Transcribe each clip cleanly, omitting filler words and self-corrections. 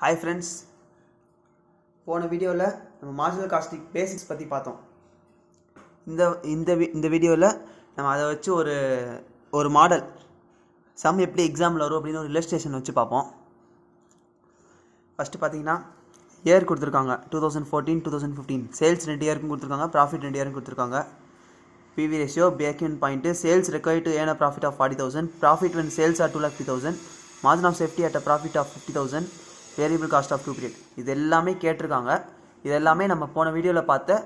Hi friends, போன வீடியோவில் நம்ம மார்ஜினல் காஸ்டிங் பேசிக்ஸ் பற்றி பார்த்தோம். இந்த வீடியோவில் நம்ம அதை வச்சு ஒரு மாடல் சம் எப்படி எக்ஸாமில் வரும் அப்படின்னு ஒரு இல்லஸ்ட்ரேஷன் வச்சு பார்ப்போம். ஃபஸ்ட்டு பார்த்தீங்கன்னா இயர் கொடுத்துருக்காங்க 2014-2015 சேல்ஸ் 2 இயருக்கும் கொடுத்துருக்காங்க, ப்ராஃபிட் 2 இயருக்கும் கொடுத்துருக்காங்க. PV ratio, break even point, sales required to earn a profit of 40,000, profit when sales are 2,50,000, margin of safety at a profit of 50,000, variable cost of 2 period. இது எல்லாமே கேட்டிருக்காங்க. இது எல்லாமே நம்ம போன வீடியோவில் பார்த்த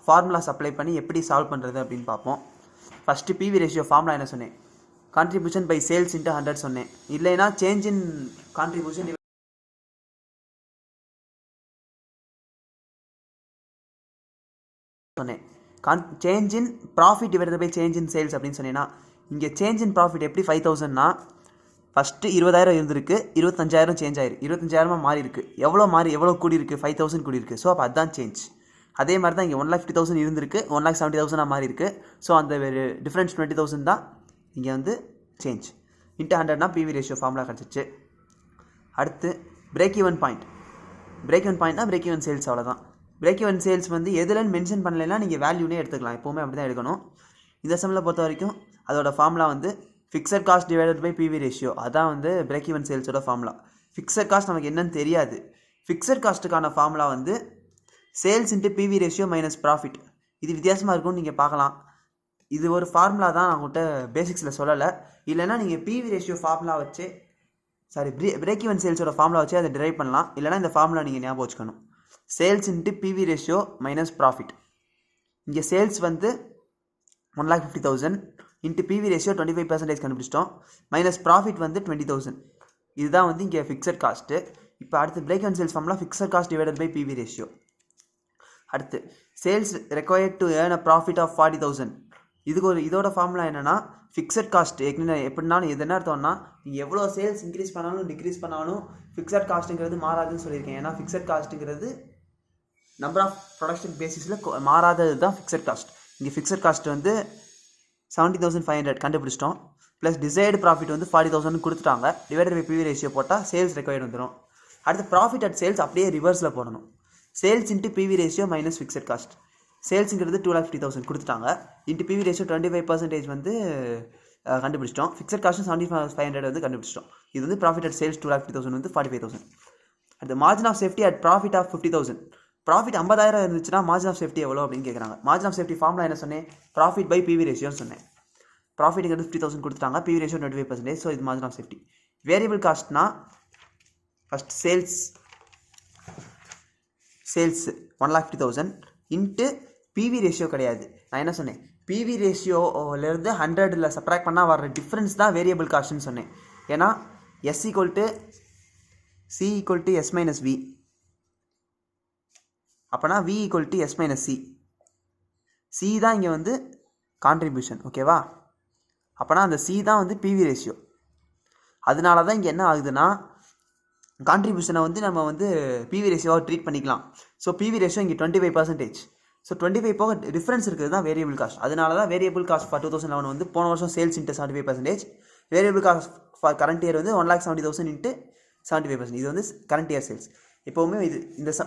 ஃபார்முலாஸ் அப்ளை பண்ணி எப்படி சால்வ் பண்ணுறது அப்படின்னு பார்ப்போம். ஃபஸ்ட்டு PV ரேஷியோ ஃபார்முலா என்ன சொன்னேன்? கான்ட்ரிபியூஷன் பை சேல்ஸ் இன்ட்டு 100 சொன்னேன். இல்லைன்னா சேஞ்ச் இன் கான்ட்ரிபியூஷன் சொன்னேன். Change in profit divided by change in sales அப்படின்னு சொன்னேன்னா, இங்கே சேஞ்ச் இன் ப்ராஃபிட் எப்படி 5,000னா ஃபஸ்ட்டு 20,000 இருந்திருக்கு, 25,000 சேஞ்ச் ஆயிருக்கு, 25,000 மாறி இருக்குது. எவ்வளோ கூடி இருக்குது? 5,000 கூடி இருக்குது. ஸோ அப்போ அதுதான் சேஞ்ச். அதே மாதிரி தான் இங்கே 1,50,000 இருந்திருக்கு, 1,70,000 மாறி இருக்குது. ஸோ அந்த டிஃப்ரென்ஸ் 20,000 தான் இங்கே வந்து சேஞ்ச். இன்ட்டு 100னா PV ரேஷியோ ஃபார்முலா கிடச்சிச்சு. அடுத்து break even point. Break even பாயிண்ட்னா பிரேக் ஈவன் சேல்ஸ், அவ்வளோதான். பிரேக் ஈவன் சேல்ஸ் வந்து எதுலன்னு மென்ஷன் பண்ணலைன்னா நீங்கள் வேல்யூனே எடுத்துக்கலாம். எப்போவுமே அப்படி தான் எடுக்கணும். இந்த சம்மில் பொறுத்த வரைக்கும் அதோட ஃபார்முலா வந்து fixed cost divided by PV ratio. அதான் வந்து பிரேக் ஈவன் சேல்ஸோட ஃபார்முலா. ஃபிக்ஸட் காஸ்ட் நமக்கு என்னன்னு தெரியாது. ஃபிக்ஸட் காஸ்ட்டுக்கான ஃபார்முலா வந்து sales into PV ratio minus profit. இது வித்தியாசமாக இருக்கும்னு நீங்கள் பார்க்கலாம். இது ஒரு ஃபார்முலா தான், நான் உங்கள்கிட்ட பேசிக்ஸில் சொல்லலை. இல்லைனா நீங்கள் PV ரேஷியோ ஃபார்முலா வச்சு பிரேக் ஈவன் சேல்ஸோட ஃபார்முலா வச்சு அதை டிரைவ் பண்ணலாம். இல்லைனா இந்த ஃபார்முலா நீங்கள் ஞாபகம் வச்சுக்கணும். Sales into PV ratio minus profit. இங்கே சேல்ஸ் வந்து 1,50,000 இன்ட்டு PV ரேஷியோ 25% கண்டுபிடிச்சிட்டோம். மைனஸ் ப்ராஃபிட் வந்து 20,000. இதுதான் வந்து இங்கே ஃபிக்ஸட் காஸ்ட்டு. இப்போ அடுத்து break even sales formula fixed cost divided by PV ratio. அடுத்து sales required to earn a profit of 40,000. இதோட ஃபார்முலா என்னென்னா ஃபிக்ஸட் காஸ்ட் எப்படினாலும் எது என்ன அர்த்தம்னா, நீங்கள் எவ்வளோ சேல்ஸ் இன்க்ரீஸ் பண்ணாலும் டிக்ரீஸ் பண்ணாலும் ஃபிக்ஸட் காஸ்ட்டுங்கிறது மாறாதுன்னு சொல்லியிருக்கேன். ஏன்னா ஃபிக்ஸட் காஸ்ட்டுங்கிறது நம்பர் ஆஃப் ப்ரொடக்ஷன் பேசிஸில் மாறாதது தான் ஃபிக்ஸட் காஸ்ட். இங்கே ஃபிக்ஸட் காஸ்ட் வந்து 70,500 கண்டுபிடிச்சிட்டோம். ப்ளஸ் டிசைர்டு ப்ராஃபிட் வந்து 40,000 கொடுத்துட்டாங்க. டிவைடட் பை PV ரேஷியோ போட்டால் சேல்ஸ் ரெக்வயர்டு வந்துடும். அடுத்து ப்ராஃபிட் அட் சேல்ஸ் அப்படியே ரிவர்ஸில் போடணும். Sales into PV ratio minus fixed cost. சேல்ஸுங்கிறது 2,50,000 கொடுத்துட்டாங்க. இன்ட்டு PV ரேஷியோ 25% வந்து கண்டுபிடிச்சிட்டோம். ஃபிக்ஸட் காஸ்ட்டும் 70,500 வந்து கண்டுபிடிச்சிட்டோம். இது வந்து ப்ராஃபிட் அட் சேல்ஸ் 2,50,000 வந்து 45,000. அடுத்து margin of safety at profit of 50,000. Profit 50,000 இருந்துச்சுன்னா மார்ஜின் ஆஃப் சேஃப்டி எவ்வளோ அப்படின்னு கேட்குறாங்க. மார்ஜின் ஆஃப் சேஃப்டி ஃபார்முலா என்ன சொன்னேன்? ப்ராஃபிட் பை PV ரேஷியோன்னு சொன்னேன். ப்ராஃபிட்டுங்கிறது 50,000 கொடுத்துட்டாங்க, PV ரேஷியோ 25%. ஸோ இது மார்ஜின் ஆஃப் சேஃப்டி. வேரியபிள் காஸ்ட்னா first sales 1,50,000 into PV ratio கிடையாது. நான் என்ன சொன்னேன்? PV ரேஷியோலேருந்து 100ல் சப்ராக்ட் பண்ணால் வர டிஃப்ரென்ஸ் தான் வேரியபிள் காஸ்ட்னு சொன்னேன். ஏன்னா S = C = S - V. அப்போனா V = S - C. C தான் இங்கே வந்து கான்ட்ரிபியூஷன், ஓகேவா? அப்போனா அந்த C தான் வந்து PV ரேஷியோ. அதனால தான் இங்கே என்ன ஆகுதுன்னா, கான்ட்ரிபியூஷனை வந்து நம்ம வந்து PV ரேஷியோவாக ட்ரீட் பண்ணிக்கலாம். ஸோ PV ரேஷியோ இங்கே 25%. ஸோ 25 போக டிஃப்ரென்ஸ் இருக்குது தான் வேரியபிள் காஸ்ட். அதனால தான் வேரியபிள் காஸ்ட் ஃபார் 2011 வந்து போன வருஷம் sales into 75%. Variable cost for current year வந்து 1,70,000 இன்ட்டு 75%. இது வந்து கரண்ட் இயர் சேல்ஸ். எப்போவுமே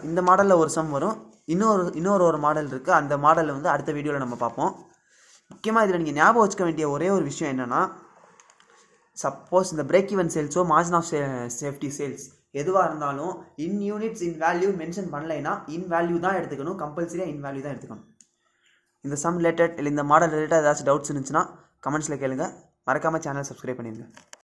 இந்த மாடலில் ஒரு சம் வரும். இன்னொரு மாடல் இருக்குது. அந்த மாடலில் வந்து அடுத்த வீடியோவில் நம்ம பார்ப்போம். முக்கியமாக இதில் நீங்கள் ஞாபகம் வச்சுக்க வேண்டிய ஒரே ஒரு விஷயம் என்னென்னா, சப்போஸ் இந்த பிரேக் ஈவன் சேல்ஸோ மார்ஜின் ஆஃப் சேஃப்டி சேல்ஸ் எதுவாக இருந்தாலும் in units in value mention பண்ணலைன்னா இன் வேல்யூ தான் எடுத்துக்கணும். கம்பல்சரியாக இன் வேல்யூ தான் எடுத்துக்கணும். இந்த சம் ரிலேட்டட் இல்லை இந்த மாடல் ரிலேட்டட் ஏதாச்சும் டவுட்ஸ் இருந்துச்சுன்னா கமெண்ட்ஸில் கேளுங்க. மறக்காமல் சேனல் சப்ஸ்கிரைப் பண்ணிடுங்க.